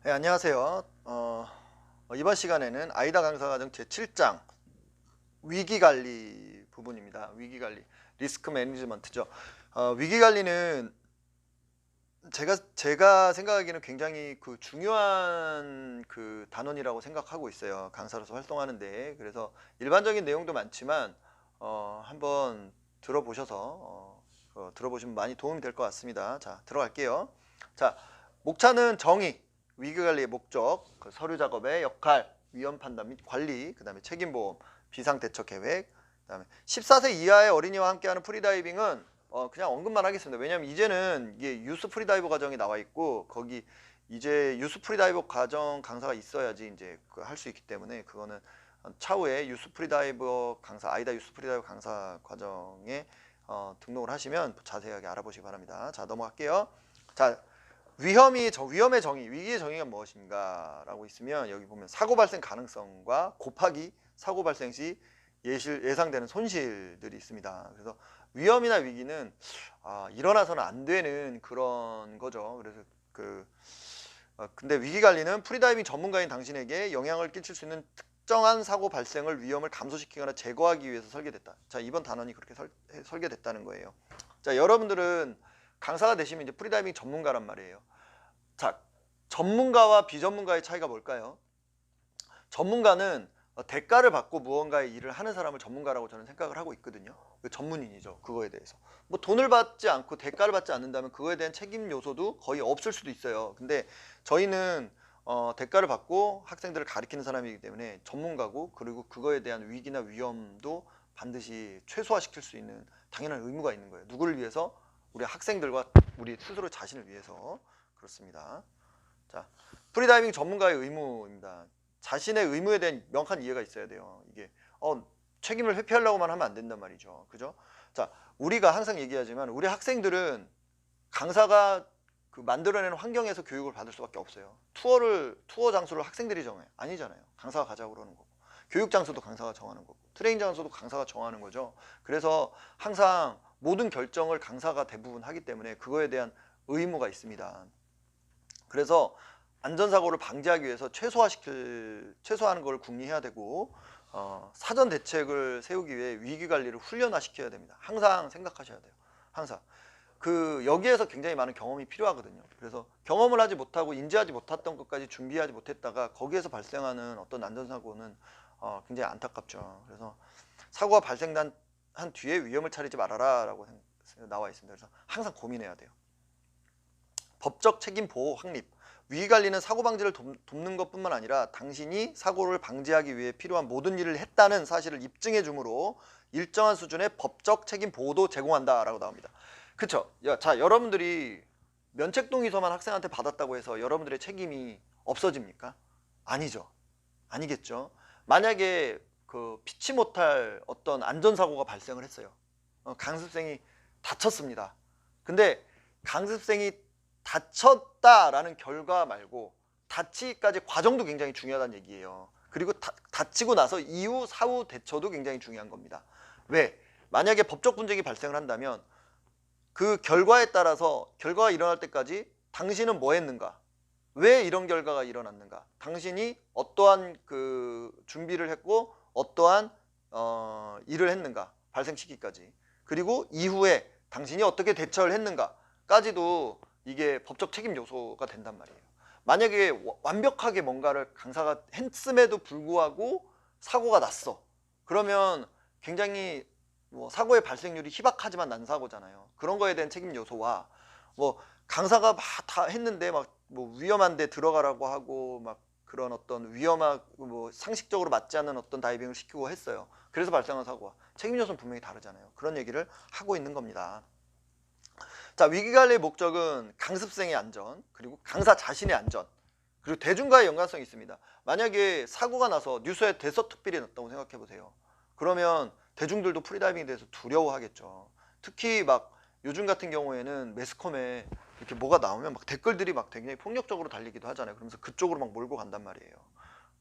네, 안녕하세요. 이번 시간에는 아이다 강사과정 제7장 위기관리 부분입니다. 위기관리, 리스크 매니지먼트죠. 위기관리는 제가 생각하기에는 굉장히 중요한 단원이라고 생각하고 있어요. 강사로서 활동하는데. 그래서 일반적인 내용도 많지만 한번 들어보셔서 들어보시면 많이 도움이 될 것 같습니다. 자, 들어갈게요. 자, 목차는 정의, 위기관리의 목적, 서류 작업의 역할, 위험 판단 및 관리, 그 다음에 책임보험, 비상대처계획, 그 다음에 14세 이하의 어린이와 함께하는 프리다이빙은 그냥 언급만 하겠습니다. 왜냐하면 이제는 이게 유스 프리다이버 과정이 나와 있고 거기 이제 유스 프리다이버 과정 강사가 있어야지 이제 할 수 있기 때문에 그거는 차후에 유스 프리다이버 강사, 아이다 유스 프리다이버 강사 과정에 등록을 하시면 자세하게 알아보시기 바랍니다. 자, 넘어갈게요. 자, 위험의 정의, 위기의 정의가 무엇인가라고 있으면 여기 보면 사고 발생 가능성과 곱하기 사고 발생 시 예상되는 손실들이 있습니다. 그래서 위험이나 위기는 일어나서는 안 되는 그런 거죠. 그래서 근데 위기 관리는 프리다이빙 전문가인 당신에게 영향을 끼칠 수 있는 특정한 사고 발생을 위험을 감소시키거나 제거하기 위해서 설계됐다. 자, 이번 단원이 그렇게 설계됐다는 거예요. 자, 여러분들은 강사가 되시면 이제 프리다이빙 전문가란 말이에요. 자, 전문가와 비전문가의 차이가 뭘까요? 전문가는 대가를 받고 무언가의 일을 하는 사람을 전문가라고 저는 생각을 하고 있거든요. 전문인이죠. 그거에 대해서. 뭐 돈을 받지 않고 대가를 받지 않는다면 그거에 대한 책임 요소도 거의 없을 수도 있어요. 근데 저희는 대가를 받고 학생들을 가르치는 사람이기 때문에 전문가고, 그리고 그거에 대한 위기나 위험도 반드시 최소화시킬 수 있는 당연한 의무가 있는 거예요. 누구를 위해서? 우리 학생들과 우리 스스로 자신을 위해서. 그렇습니다. 자, 프리다이빙 전문가의 의무입니다. 자신의 의무에 대한 명확한 이해가 있어야 돼요. 이게 책임을 회피하려고만 하면 안 된단 말이죠. 그죠? 자, 우리가 항상 얘기하지만 우리 학생들은 강사가 만들어내는 환경에서 교육을 받을 수밖에 없어요. 투어 장소를 학생들이 정해. 아니잖아요. 강사가 가자고 그러는 거고. 교육 장소도 강사가 정하는 거고. 트레이닝 장소도 강사가 정하는 거죠. 그래서 항상 모든 결정을 강사가 대부분 하기 때문에 그거에 대한 의무가 있습니다. 그래서 안전사고를 방지하기 위해서 최소화하는 걸 궁리해야 되고, 사전 대책을 세우기 위해 위기관리를 훈련화시켜야 됩니다. 항상 생각하셔야 돼요. 항상. 여기에서 굉장히 많은 경험이 필요하거든요. 그래서 경험을 하지 못하고 인지하지 못했던 것까지 준비하지 못했다가 거기에서 발생하는 어떤 안전사고는 굉장히 안타깝죠. 그래서 사고가 발생한 뒤에 위험을 차리지 말아라 라고 나와 있습니다. 그래서 항상 고민해야 돼요. 법적 책임 보호 확립. 위기관리는 사고 방지를 돕는 것뿐만 아니라 당신이 사고를 방지하기 위해 필요한 모든 일을 했다는 사실을 입증해 주므로 일정한 수준의 법적 책임 보호도 제공한다라고 나옵니다. 그쵸? 자, 여러분들이 면책동의서만 학생한테 받았다고 해서 여러분들의 책임이 없어집니까? 아니죠. 아니겠죠. 만약에 피치 못할 어떤 안전사고가 발생을 했어요. 강습생이 다쳤습니다. 근데 강습생이 다쳤다라는 결과 말고 다치기까지 과정도 굉장히 중요하다는 얘기예요. 그리고 다치고 나서 이후 사후 대처도 굉장히 중요한 겁니다. 왜? 만약에 법적 분쟁이 발생을 한다면 그 결과에 따라서 결과가 일어날 때까지 당신은 뭐 했는가? 왜 이런 결과가 일어났는가? 당신이 어떠한 준비를 했고 어떠한 일을 했는가? 발생 시기까지. 그리고 이후에 당신이 어떻게 대처를 했는가까지도 이게 법적 책임 요소가 된단 말이에요. 만약에 완벽하게 뭔가를 강사가 했음에도 불구하고 사고가 났어. 그러면 굉장히 사고의 발생률이 희박하지만 난 사고잖아요. 그런 거에 대한 책임 요소와 강사가 막 다 했는데 위험한 데 들어가라고 하고 그런 어떤 위험하고 상식적으로 맞지 않는 어떤 다이빙을 시키고 했어요. 그래서 발생한 사고와 책임 요소는 분명히 다르잖아요. 그런 얘기를 하고 있는 겁니다. 자, 위기관리의 목적은 강습생의 안전, 그리고 강사 자신의 안전, 그리고 대중과의 연관성이 있습니다. 만약에 사고가 나서 뉴스에 대서특필이 났다고 생각해 보세요. 그러면 대중들도 프리다이빙에 대해서 두려워하겠죠. 특히 요즘 같은 경우에는 매스컴에 이렇게 뭐가 나오면 댓글들이 굉장히 폭력적으로 달리기도 하잖아요. 그러면서 그쪽으로 몰고 간단 말이에요.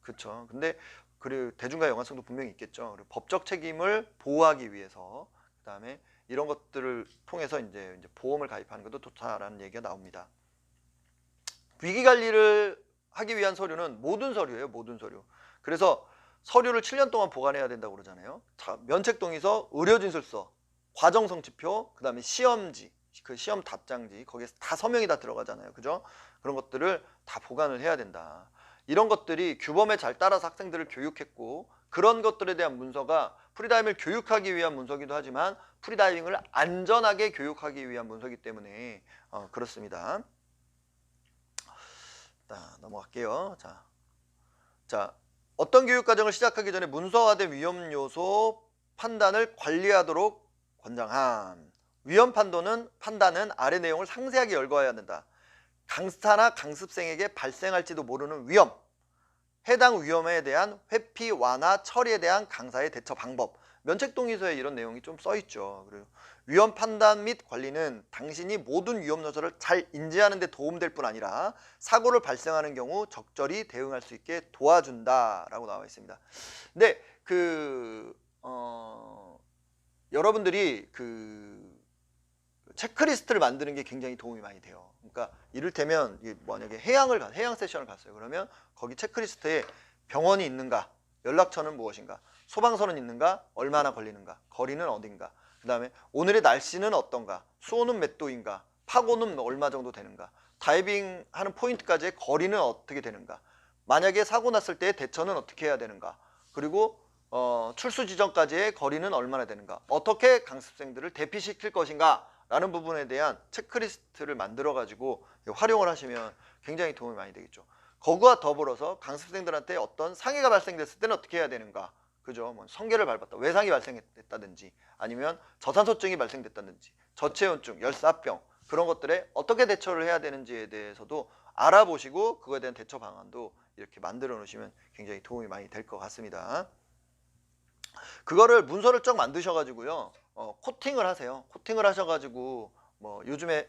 그렇죠. 근데 그리고 대중과의 연관성도 분명히 있겠죠. 그리고 법적 책임을 보호하기 위해서, 그다음에 이런 것들을 통해서 이제 보험을 가입하는 것도 좋다라는 얘기가 나옵니다. 위기관리를 하기 위한 서류는 모든 서류예요. 모든 서류. 그래서 서류를 7년 동안 보관해야 된다고 그러잖아요. 자, 면책동의서, 의료진술서, 과정성취표, 그 다음에 시험지, 그 시험 답장지, 거기에 다 서명이 다 들어가잖아요. 그죠? 그런 것들을 다 보관을 해야 된다. 이런 것들이 규범에 잘 따라서 학생들을 교육했고, 그런 것들에 대한 문서가 프리다이빙을 교육하기 위한 문서기도 하지만 프리다이빙을 안전하게 교육하기 위한 문서이기 때문에 그렇습니다. 자, 넘어갈게요. 자, 어떤 교육 과정을 시작하기 전에 문서화된 위험 요소 판단을 관리하도록 권장함. 위험 판단은 아래 내용을 상세하게 열거해야 된다. 강사나 강습생에게 발생할지도 모르는 위험, 해당 위험에 대한 회피, 완화, 처리에 대한 강사의 대처 방법. 면책동의서에 이런 내용이 좀 써있죠. 그리고 위험 판단 및 관리는 당신이 모든 위험 요소를 잘 인지하는 데 도움될 뿐 아니라 사고를 발생하는 경우 적절히 대응할 수 있게 도와준다라고 나와 있습니다. 근데 여러분들이 체크리스트를 만드는 게 굉장히 도움이 많이 돼요. 그러니까 이를테면 만약에 해양 세션을 갔어요. 그러면 거기 체크리스트에 병원이 있는가, 연락처는 무엇인가, 소방서는 있는가, 얼마나 걸리는가, 거리는 어딘가, 그 다음에 오늘의 날씨는 어떤가, 수온은 몇 도인가, 파고는 얼마 정도 되는가, 다이빙 하는 포인트까지의 거리는 어떻게 되는가, 만약에 사고 났을 때 대처는 어떻게 해야 되는가, 그리고 출수 지점까지의 거리는 얼마나 되는가, 어떻게 강습생들을 대피시킬 것인가 라는 부분에 대한 체크리스트를 만들어 가지고 활용을 하시면 굉장히 도움이 많이 되겠죠. 그거와 더불어서 강습생들한테 어떤 상해가 발생됐을 때는 어떻게 해야 되는가, 그죠? 뭐 성게를 밟았다, 외상이 발생됐다든지, 아니면 저산소증이 발생됐다든지, 저체온증, 열사병, 그런 것들에 어떻게 대처를 해야 되는지에 대해서도 알아보시고 그거에 대한 대처 방안도 이렇게 만들어 놓으시면 굉장히 도움이 많이 될 것 같습니다. 그거를 문서를 쭉 만드셔가지고요, 코팅을 하세요. 코팅을 하셔가지고 뭐 요즘에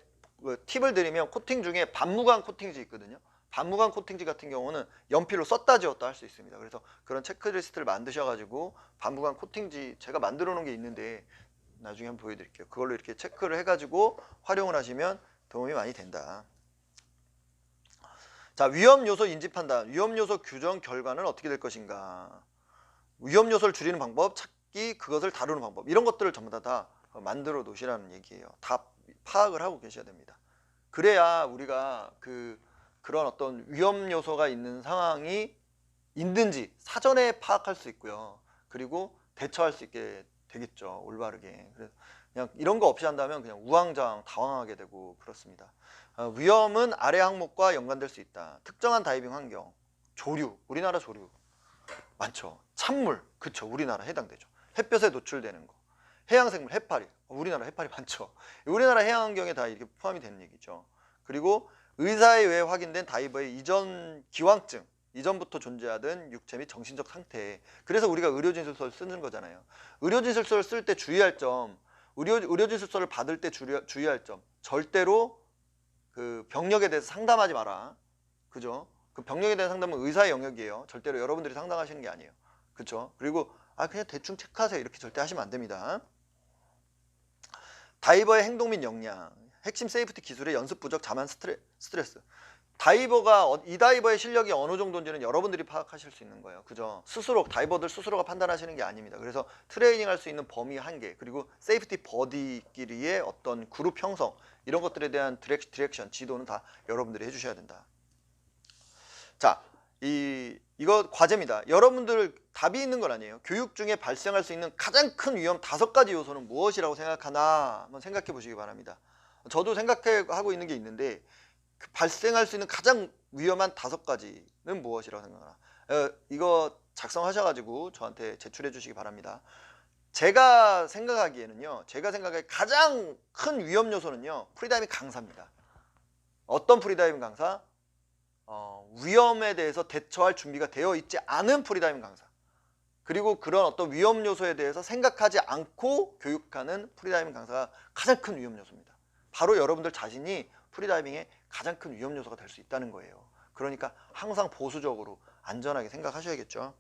팁을 드리면 코팅 중에 반무광 코팅지 있거든요. 반무광 코팅지 같은 경우는 연필로 썼다 지웠다 할 수 있습니다. 그래서 그런 체크리스트를 만드셔가지고 반무광 코팅지 제가 만들어 놓은 게 있는데 나중에 한번 보여드릴게요. 그걸로 이렇게 체크를 해가지고 활용을 하시면 도움이 많이 된다. 자, 위험 요소 인지 판단, 위험 요소 규정 결과는 어떻게 될 것인가. 위험 요소를 줄이는 방법, 찾기, 그것을 다루는 방법, 이런 것들을 전부 다 만들어 놓으시라는 얘기예요. 다 파악을 하고 계셔야 됩니다. 그래야 우리가 그런 어떤 위험 요소가 있는 상황이 있는지 사전에 파악할 수 있고요. 그리고 대처할 수 있게 되겠죠. 올바르게. 그래서 그냥 이런 거 없이 한다면 그냥 우왕좌왕 당황하게 되고 그렇습니다. 위험은 아래 항목과 연관될 수 있다. 특정한 다이빙 환경, 조류, 우리나라 조류 많죠. 찬물, 그쵸, 우리나라 해당되죠. 햇볕에 노출되는 거, 해양생물, 해파리, 우리나라 해파리 많죠. 우리나라 해양환경에 다 이렇게 포함이 되는 얘기죠. 그리고 의사에 의해 확인된 다이버의 이전 기왕증, 이전부터 존재하던 육체 및 정신적 상태. 그래서 우리가 의료진술서를 쓰는 거잖아요. 의료진술서를 쓸 때 주의할 점, 의료진술서를 받을 때 주의할 점, 절대로 그 병력에 대해서 상담하지 마라. 그죠? 그 병력에 대한 상담은 의사의 영역이에요. 절대로 여러분들이 상담하시는 게 아니에요. 그렇죠? 그리고 그냥 대충 체크하세요, 이렇게 절대 하시면 안 됩니다. 다이버의 행동 및 역량, 핵심 세이프티 기술의 연습 부족, 자만 스트레스. 이 다이버의 실력이 어느 정도인지는 여러분들이 파악하실 수 있는 거예요. 그죠? 다이버들 스스로가 판단하시는 게 아닙니다. 그래서 트레이닝 할 수 있는 범위 한계, 그리고 세이프티 버디끼리의 어떤 그룹 형성, 이런 것들에 대한 디렉션, 지도는 다 여러분들이 해주셔야 된다. 자, 이거 과제입니다. 여러분들 답이 있는 건 아니에요. 교육 중에 발생할 수 있는 가장 큰 위험 5가지 요소는 무엇이라고 생각하나 한번 생각해 보시기 바랍니다. 저도 생각하고 있는 게 있는데 발생할 수 있는 가장 위험한 5가지는 무엇이라고 생각하나. 이거 작성하셔가지고 저한테 제출해 주시기 바랍니다. 제가 생각에 가장 큰 위험 요소는요, 프리다이빙 강사입니다. 어떤 프리다이빙 강사? 위험에 대해서 대처할 준비가 되어 있지 않은 프리다이빙 강사, 그리고 그런 어떤 위험 요소에 대해서 생각하지 않고 교육하는 프리다이빙 강사가 가장 큰 위험 요소입니다. 바로 여러분들 자신이 프리다이빙의 가장 큰 위험 요소가 될 수 있다는 거예요. 그러니까 항상 보수적으로 안전하게 생각하셔야겠죠.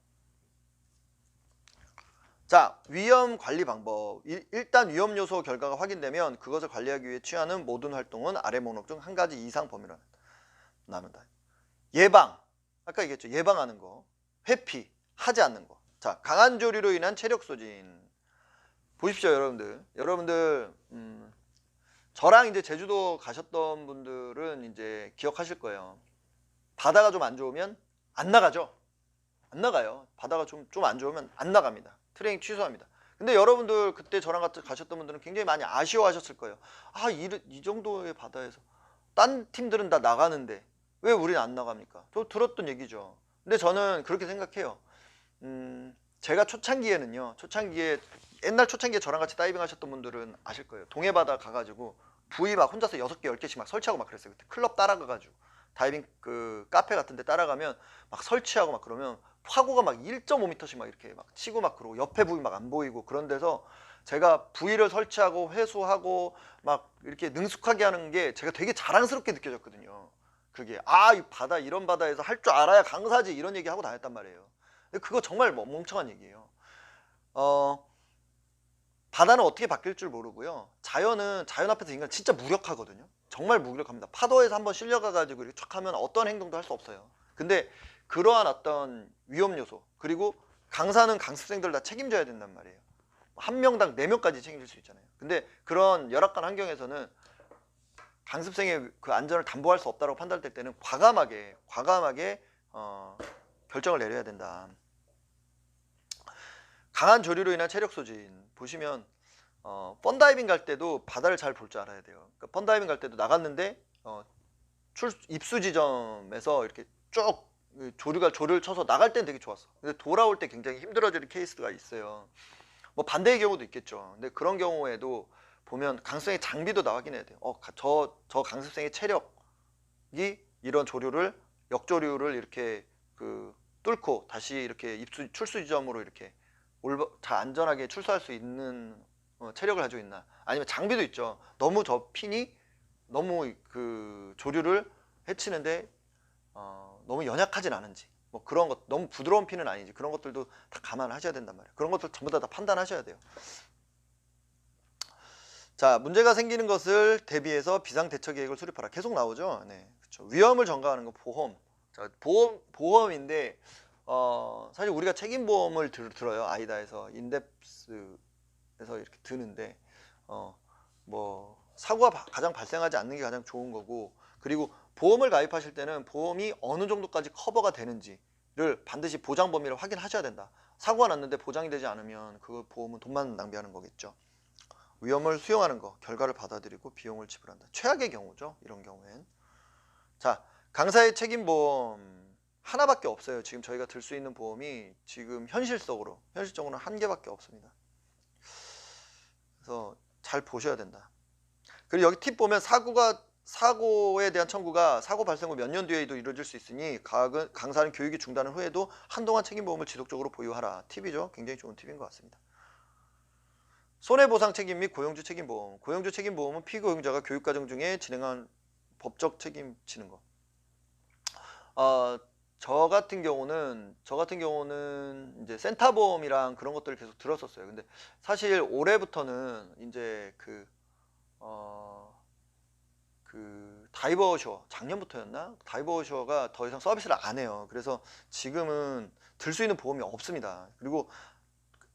자, 위험 관리 방법. 일단 위험 요소 결과가 확인되면 그것을 관리하기 위해 취하는 모든 활동은 아래 목록 중 한 가지 이상 범위로 나눈다. 예방, 아까 얘기했죠. 예방하는 거, 회피, 하지 않는 거. 자, 강한 조류로 인한 체력 소진. 보십시오, 여러분들. 저랑 이제 제주도 가셨던 분들은 이제 기억하실 거예요. 바다가 좀 안 좋으면 안 나가죠. 안 나가요. 바다가 좀 안 좋으면 안 나갑니다. 트레이닝 취소합니다. 근데 여러분들 그때 저랑 같이 가셨던 분들은 굉장히 많이 아쉬워하셨을 거예요. 아, 이 정도의 바다에서 딴 팀들은 다 나가는데 왜 우리는 안 나갑니까? 저 들었던 얘기죠. 근데 저는 그렇게 생각해요. 제가 초창기에 옛날 초창기에 저랑 같이 다이빙 하셨던 분들은 아실 거예요. 동해바다 가가지고 부위 막 혼자서 6개, 10개씩 막 설치하고 막 그랬어요. 그때 클럽 따라가가지고 다이빙 그 카페 같은 데 따라가면 막 설치하고 막 그러면 파고가 막 1.5m씩 막 이렇게 막 치고 막 그러고 옆에 부위 막 안 보이고 그런 데서 제가 부위를 설치하고 회수하고 막 이렇게 능숙하게 하는 게 제가 되게 자랑스럽게 느껴졌거든요. 그게 이 바다 이런 바다에서 할 줄 알아야 강사지 이런 얘기 하고 다녔단 말이에요. 근데 그거 정말 멍청한 얘기예요. 바다는 어떻게 바뀔 줄 모르고요. 자연 앞에서 인간 진짜 무력하거든요. 정말 무력합니다. 파도에서 한번 실려가가지고 이렇게 촥 하면 어떤 행동도 할 수 없어요. 근데 그러한 어떤 위험 요소, 그리고 강사는 강습생들 다 책임져야 된단 말이에요. 한 명당 4명까지 책임질 수 있잖아요. 근데 그런 열악한 환경에서는 강습생의 그 안전을 담보할 수 없다고 판단될 때는 과감하게 결정을 내려야 된다. 강한 조류로 인한 체력 소진. 보시면 펀다이빙 갈 때도 바다를 잘 볼 줄 알아야 돼요. 그러니까 펀다이빙 갈 때도 나갔는데 입수 지점에서 이렇게 쭉 조류를 쳐서 나갈 때는 되게 좋았어. 근데 돌아올 때 굉장히 힘들어지는 케이스가 있어요. 뭐 반대의 경우도 있겠죠. 근데 그런 경우에도 보면 강습생의 장비도 나 확인해야 돼요. 저 강습생의 체력이 이런 조류를 역조류를 이렇게 뚫고 다시 이렇게 출수 지점으로 이렇게 잘 안전하게 출소할 수 있는 체력을 가지고 있나. 아니면 장비도 있죠. 너무 저 핀이 너무 그 조류를 해치는데 너무 연약하진 않은지, 뭐 그런 것, 너무 부드러운 핀은 아닌지, 그런 것들도 다 감안하셔야 된단 말이에요. 그런 것들 전부 다 판단하셔야 돼요. 자, 문제가 생기는 것을 대비해서 비상대처계획을 수립하라. 계속 나오죠. 네, 그렇죠. 위험을 전가하는 거 보험. 자, 보험인데 사실 우리가 책임보험을 들어요. 아이다에서 인덱스에서 이렇게 드는데 뭐 사고가 가장 발생하지 않는 게 가장 좋은 거고, 그리고 보험을 가입하실 때는 보험이 어느 정도까지 커버가 되는지를 반드시 보장 범위를 확인하셔야 된다. 사고가 났는데 보장이 되지 않으면 그 보험은 돈만 낭비하는 거겠죠. 위험을 수용하는 거, 결과를 받아들이고 비용을 지불한다. 최악의 경우죠. 이런 경우엔. 자, 강사의 책임보험 하나밖에 없어요. 지금 저희가 들 수 있는 보험이 지금 현실적으로는 한 개밖에 없습니다. 그래서 잘 보셔야 된다. 그리고 여기 팁 보면 사고에 대한 청구가 사고 발생 후 몇 년 뒤에도 이루어질 수 있으니 강사는 교육이 중단한 후에도 한동안 책임보험을 지속적으로 보유하라. 팁이죠. 굉장히 좋은 팁인 것 같습니다. 손해보상 책임 및 고용주 책임보험. 고용주 책임보험은 피고용자가 교육과정 중에 진행한 법적 책임지는 거. 저 같은 경우는 이제 센터보험이랑 그런 것들을 계속 들었었어요. 근데 사실 올해부터는 이제 그 다이버쇼, 작년부터였나? 다이버쇼가 더 이상 서비스를 안 해요. 그래서 지금은 들 수 있는 보험이 없습니다. 그리고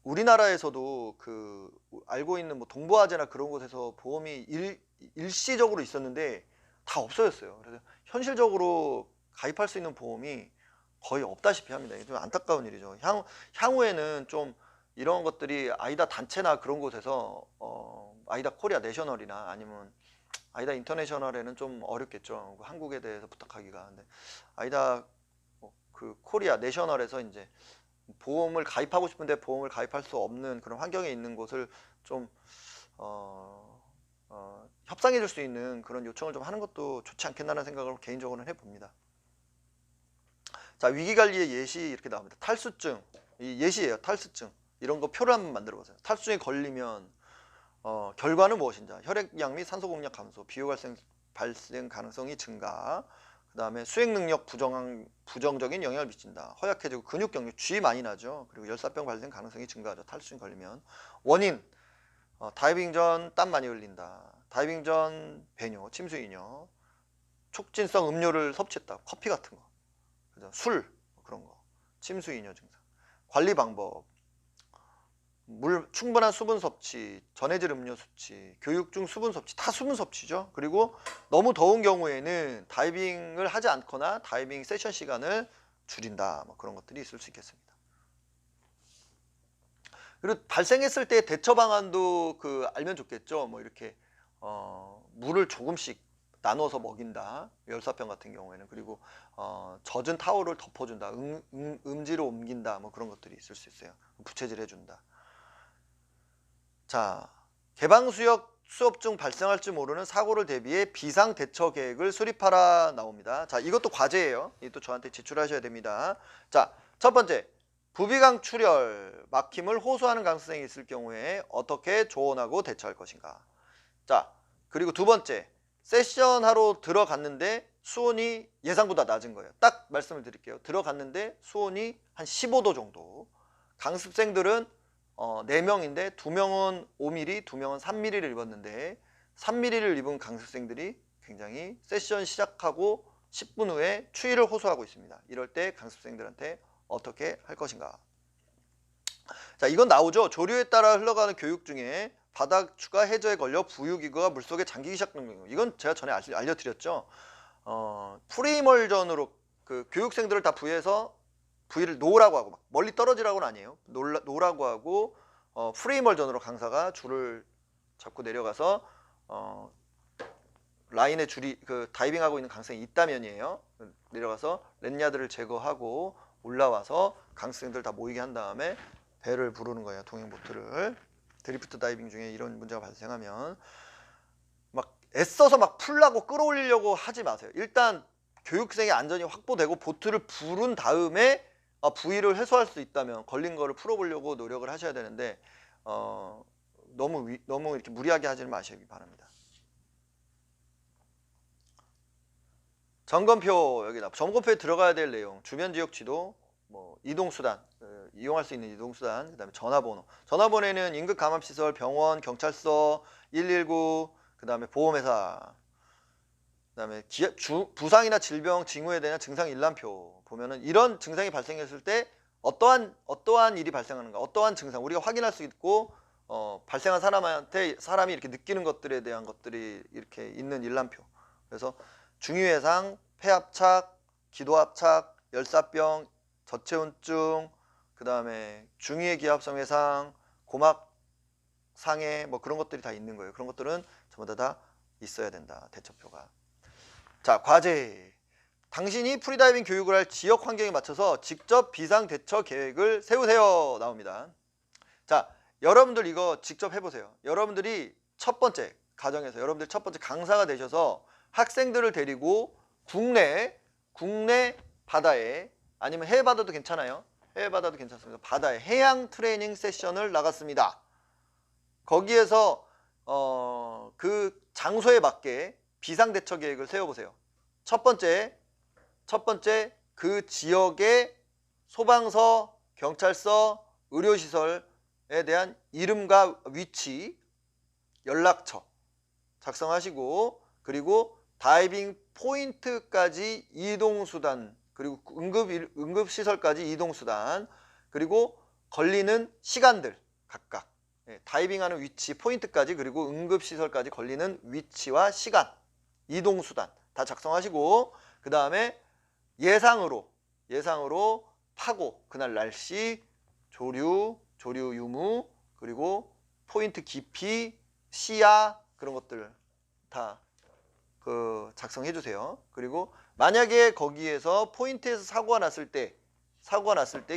우리나라에서도 알고 있는 뭐 동부화재나 그런 곳에서 보험이 일시적으로 있었는데 다 없어졌어요. 그래서 현실적으로 가입할 수 있는 보험이 거의 없다시피 합니다. 이게 좀 안타까운 일이죠. 향후에는 좀 이런 것들이 아이다 단체나 그런 곳에서 아이다 코리아 내셔널이나 아니면 아이다 인터내셔널에는 좀 어렵겠죠. 한국에 대해서 부탁하기가. 근데 아이다 코리아 내셔널에서 이제 보험을 가입하고 싶은데 보험을 가입할 수 없는 그런 환경에 있는 곳을 좀 협상해 줄 수 있는 그런 요청을 좀 하는 것도 좋지 않겠나라는 생각을 개인적으로는 해봅니다. 자, 위기관리의 예시 이렇게 나옵니다. 탈수증, 이 예시예요. 탈수증. 이런 거 표를 한번 만들어 보세요. 탈수증에 걸리면 결과는 무엇인지, 혈액량 및 산소공력 감소, 비호 발생 가능성이 증가, 그 다음에 수행 능력 부정적인 영향을 미친다. 허약해지고 근육 경련, 쥐 많이 나죠. 그리고 열사병 발생 가능성이 증가하죠. 탈수증 걸리면. 원인, 다이빙 전 땀 많이 흘린다. 다이빙 전 배뇨, 침수이뇨, 촉진성 음료를 섭취했다. 커피 같은 거. 그죠? 술 그런 거, 침수 이뇨 증상, 관리 방법, 충분한 수분 섭취, 전해질 음료 섭취, 교육 중 수분 섭취, 다 수분 섭취죠. 그리고 너무 더운 경우에는 다이빙을 하지 않거나 다이빙 세션 시간을 줄인다. 뭐 그런 것들이 있을 수 있겠습니다. 그리고 발생했을 때 대처 방안도 알면 좋겠죠. 뭐 이렇게 물을 조금씩 나눠서 먹인다. 열사병 같은 경우에는. 그리고 젖은 타올을 덮어준다. 음지로 옮긴다. 뭐 그런 것들이 있을 수 있어요. 부채질 해준다. 자, 개방수역 수업 중 발생할지 모르는 사고를 대비해 비상 대처 계획을 수립하라 나옵니다. 자, 이것도 과제예요. 이것도 저한테 제출하셔야 됩니다. 자, 첫 번째, 부비강출혈, 막힘을 호소하는 강습생이 있을 경우에 어떻게 조언하고 대처할 것인가. 자, 그리고 두 번째, 세션하러 들어갔는데 수온이 예상보다 낮은 거예요. 딱 말씀을 드릴게요. 들어갔는데 수온이 한 15도 정도. 강습생들은 4명인데 2명은 5mm, 2명은 3mm를 입었는데 3mm를 입은 강습생들이 굉장히 세션 시작하고 10분 후에 추위를 호소하고 있습니다. 이럴 때 강습생들한테 어떻게 할 것인가. 자, 이건 나오죠. 조류에 따라 흘러가는 교육 중에 바닥추가 해저에 걸려 부유기구가 물속에 잠기기 시작하는 경우. 이건 제가 전에 알려드렸죠. 프리멀전으로 교육생들을 다 부위를 놓으라고 하고 막 멀리 떨어지라고는 아니에요. 놓으라고 하고 프리멀전으로 강사가 줄을 잡고 내려가서 라인에 줄이 다이빙하고 있는 강생이 있다면이에요. 내려가서 렛야드를 제거하고 올라와서 강생들 다 모이게 한 다음에 배를 부르는 거예요. 동행보트를. 드리프트 다이빙 중에 이런 문제가 발생하면 막 애써서 막 풀라고 끌어올리려고 하지 마세요. 일단 교육생의 안전이 확보되고 보트를 부른 다음에 부위를 해소할 수 있다면 걸린 거를 풀어보려고 노력을 하셔야 되는데 너무 이렇게 무리하게 하지는 마시기 바랍니다. 점검표 여기다. 점검표에 들어가야 될 내용, 주변 지역 지도, 뭐 이동수단, 이용할 수 있는 이동수단, 그 다음에 전화번호. 전화번호에는 응급감압시설, 병원, 경찰서, 119, 그 다음에 보험회사, 그 다음에 부상이나 질병 징후에 대한 증상 일람표 보면은 이런 증상이 발생했을 때 어떠한 일이 발생하는가, 어떠한 증상 우리가 확인할 수 있고 발생한 사람이 이렇게 느끼는 것들에 대한 것들이 이렇게 있는 일람표. 그래서 중유해상, 폐압착, 기도압착, 열사병, 저체온증, 그 다음에 중위의 기압성 해상, 고막 상해 뭐 그런 것들이 다 있는 거예요. 그런 것들은 전부 다 있어야 된다. 대처표가. 자, 과제. 당신이 프리다이빙 교육을 할 지역 환경에 맞춰서 직접 비상 대처 계획을 세우세요. 나옵니다. 자, 여러분들 이거 직접 해보세요. 여러분들이 첫 번째 가정에서 여러분들 첫 번째 강사가 되셔서 학생들을 데리고 국내 바다에 아니면 해외 바다도 괜찮아요. 해외 바다도 괜찮습니다. 바다에 해양 트레이닝 세션을 나갔습니다. 거기에서 그 장소에 맞게 비상대처 계획을 세워보세요. 첫 번째 그 지역의 소방서, 경찰서, 의료시설에 대한 이름과 위치, 연락처 작성하시고 그리고 다이빙 포인트까지 이동수단 그리고 응급시설까지 이동수단 그리고 걸리는 시간들 각각 다이빙하는 위치 포인트까지 그리고 응급시설까지 걸리는 위치와 시간 이동수단 다 작성하시고 그 다음에 예상으로 파고 그날 날씨 조류 유무 그리고 포인트 깊이 시야 그런 것들 다 작성해 주세요. 그리고 만약에 거기에서 포인트에서 사고가 났을 때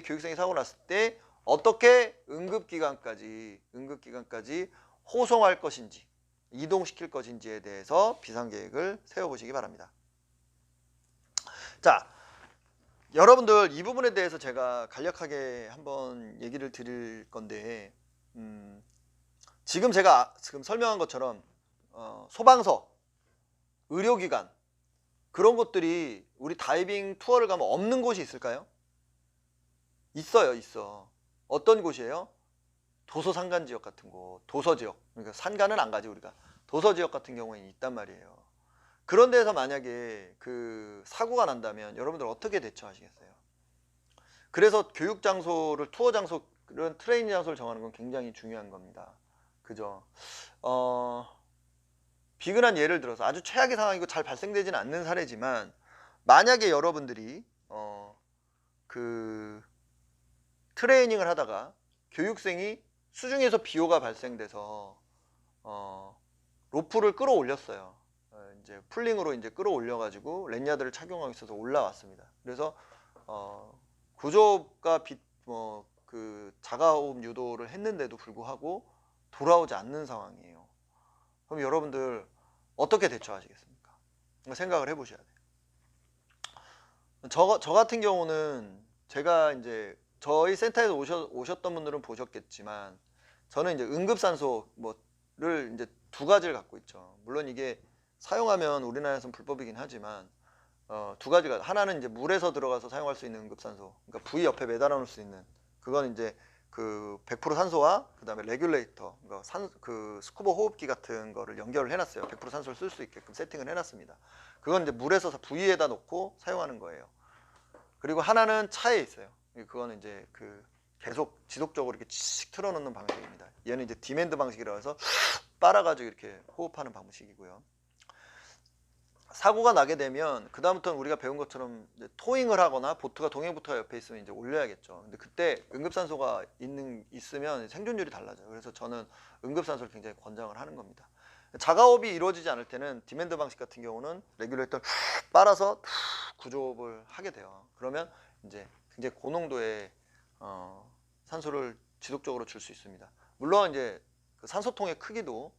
교육생이 사고 났을 때 어떻게 응급기관까지 호송할 것인지 이동시킬 것인지에 대해서 비상계획을 세워보시기 바랍니다. 자, 여러분들 이 부분에 대해서 제가 간략하게 한번 얘기를 드릴 건데 지금 제가 설명한 것처럼 소방서, 의료기관 그런 것들이 우리 다이빙 투어를 가면 없는 곳이 있을까요? 있어. 어떤 곳이에요? 도서산간지역 같은 곳, 도서지역. 그러니까 산간은 안 가지 우리가. 도서지역 같은 경우에는 있단 말이에요. 그런 데서 만약에 그 사고가 난다면 여러분들 어떻게 대처하시겠어요? 그래서 교육 장소를, 투어 장소를, 트레이닝 장소를 정하는 건 굉장히 중요한 겁니다. 그죠? 비근한 예를 들어서 아주 최악의 상황이고 잘 발생되지는 않는 사례지만, 만약에 여러분들이 그 트레이닝을 하다가 교육생이 수중에서 비호가 발생돼서 로프를 끌어올렸어요. 이제 풀링으로 이제 끌어올려가지고 랜야드를 착용하고 있어서 올라왔습니다. 그래서 구조가 그 자가호흡 유도를 했는데도 불구하고 돌아오지 않는 상황이에요. 그럼 여러분들 어떻게 대처하시겠습니까? 생각을 해보셔야 돼요. 저 같은 경우는 제가 이제 저희 센터에서 오셨던 분들은 보셨겠지만, 저는 이제 응급산소를 이제 두 가지를 갖고 있죠. 물론 이게 사용하면 우리나라에서는 불법이긴 하지만 두 가지가, 하나는 이제 물에서 들어가서 사용할 수 있는 응급산소, 그러니까 부위 옆에 매달아 놓을 수 있는, 그건 이제 그 100% 산소와 그다음에 레귤레이터, 그러니까 그 스쿠버 호흡기 같은 거를 연결을 해놨어요. 100% 산소를 쓸 수 있게끔 세팅을 해놨습니다. 그건 이제 물에서 부위에다 놓고 사용하는 거예요. 그리고 하나는 차에 있어요. 그거는 이제 그 계속 지속적으로 이렇게 칙 틀어놓는 방식입니다. 얘는 이제 디맨드 방식이라고 해서 빨아가지고 이렇게 호흡하는 방식이고요. 사고가 나게 되면 그 다음부터는 우리가 배운 것처럼 이제 토잉을 하거나 보트가, 동행보트가 옆에 있으면 이제 올려야겠죠. 근데 그때 응급산소가 있으면 생존율이 달라져요. 그래서 저는 응급산소를 굉장히 권장을 하는 겁니다. 자가호흡이 이루어지지 않을 때는 디맨드 방식 같은 경우는 레귤레이터를 빨아서 구조호흡을 하게 돼요. 그러면 이제 굉장히 고농도의 산소를 지속적으로 줄 수 있습니다. 물론 이제 그 산소통의 크기도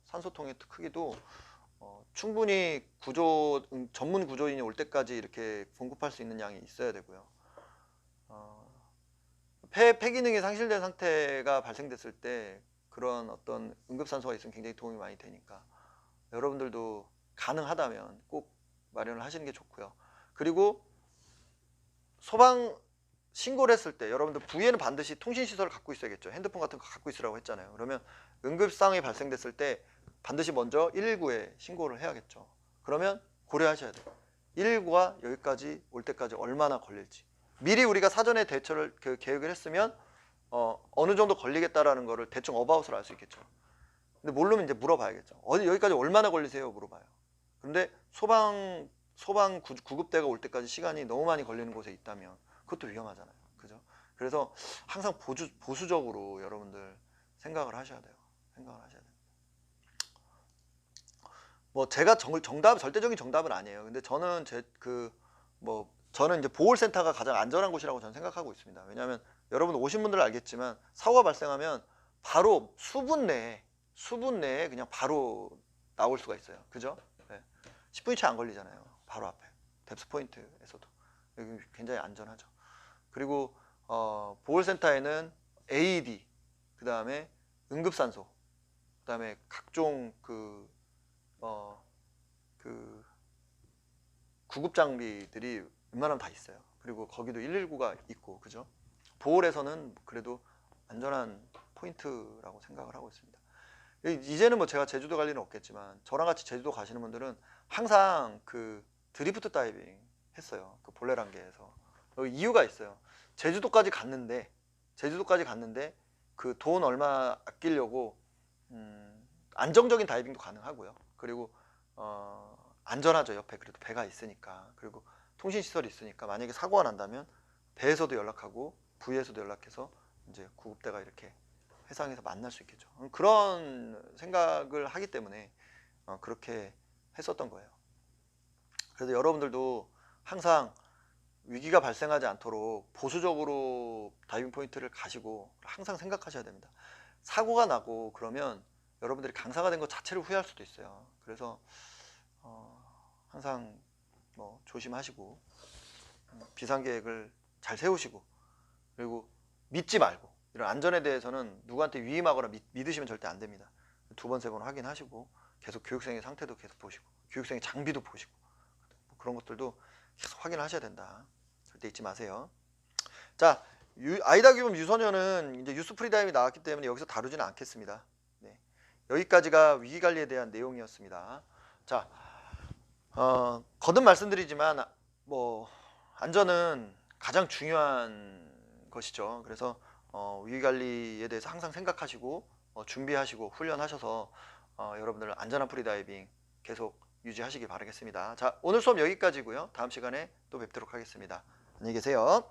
충분히 전문 구조인이 올 때까지 이렇게 공급할 수 있는 양이 있어야 되고요. 폐 기능이 상실된 상태가 발생됐을 때 그런 어떤 응급산소가 있으면 굉장히 도움이 많이 되니까 여러분들도 가능하다면 꼭 마련을 하시는 게 좋고요. 그리고 소방 신고를 했을 때 여러분들 부위에는 반드시 통신시설을 갖고 있어야겠죠. 핸드폰 같은 거 갖고 있으라고 했잖아요. 그러면 응급상황이 발생됐을 때 반드시 먼저 119에 신고를 해야겠죠. 그러면 고려하셔야 돼요. 119가 여기까지 올 때까지 얼마나 걸릴지. 미리 우리가 사전에 대처를 계획을 했으면 어느 정도 걸리겠다라는 거를 대충 어바웃을 알 수 있겠죠. 근데 모르면 이제 물어봐야겠죠. 여기까지 얼마나 걸리세요? 물어봐요. 근데 소방 구급대가 올 때까지 시간이 너무 많이 걸리는 곳에 있다면 그것도 위험하잖아요. 그죠? 그래서 항상 보수적으로 여러분들 생각을 하셔야 돼요. 뭐 제가 절대적인 정답은 아니에요. 근데 저는 저는 이제 보홀센터가 가장 안전한 곳이라고 저는 생각하고 있습니다. 왜냐하면 여러분 오신 분들은 알겠지만 사고가 발생하면 바로 수분 내에 그냥 바로 나올 수가 있어요. 그죠? 네. 10분이 채 안 걸리잖아요. 바로 앞에 뎁스 포인트에서도 여기 굉장히 안전하죠. 그리고 보홀센터에는 AED, 그 다음에 응급산소, 그 다음에 각종 구급 장비들이 웬만하면 다 있어요. 그리고 거기도 119가 있고, 그죠? 보홀에서는 그래도 안전한 포인트라고 생각을 하고 있습니다. 이제는 뭐 제가 제주도 갈 일은 없겠지만 저랑 같이 제주도 가시는 분들은 항상 그 드리프트 다이빙 했어요. 그 볼레랑게에서. 이유가 있어요. 제주도까지 갔는데 그 돈 얼마 아끼려고 안정적인 다이빙도 가능하고요. 그리고 안전하죠. 옆에 그래도 배가 있으니까. 그리고 통신시설이 있으니까 만약에 사고가 난다면 배에서도 연락하고 부위에서도 연락해서 이제 구급대가 이렇게 해상에서 만날 수 있겠죠. 그런 생각을 하기 때문에 그렇게 했었던 거예요. 그래서 여러분들도 항상 위기가 발생하지 않도록 보수적으로 다이빙 포인트를 가시고 항상 생각하셔야 됩니다. 사고가 나고 그러면 여러분들이 강사가 된 것 자체를 후회할 수도 있어요. 그래서 항상 뭐 조심하시고 비상계획을 잘 세우시고, 그리고 믿지 말고, 이런 안전에 대해서는 누구한테 위임하거나 믿으시면 절대 안 됩니다. 두 번, 세 번 확인하시고 계속 교육생의 상태도 계속 보시고 교육생의 장비도 보시고 그런 것들도 계속 확인하셔야 된다. 절대 잊지 마세요. 자, 아이다 규범 유소년은 이제 유스 프리다임이 나왔기 때문에 여기서 다루지는 않겠습니다. 네. 여기까지가 위기관리에 대한 내용이었습니다. 자, 거듭 말씀드리지만 뭐 안전은 가장 중요한 것이죠. 그래서 위기 관리에 대해서 항상 생각하시고 준비하시고 훈련하셔서 여러분들 안전한 프리다이빙 계속 유지하시길 바라겠습니다. 자, 오늘 수업 여기까지고요. 다음 시간에 또 뵙도록 하겠습니다. 안녕히 계세요.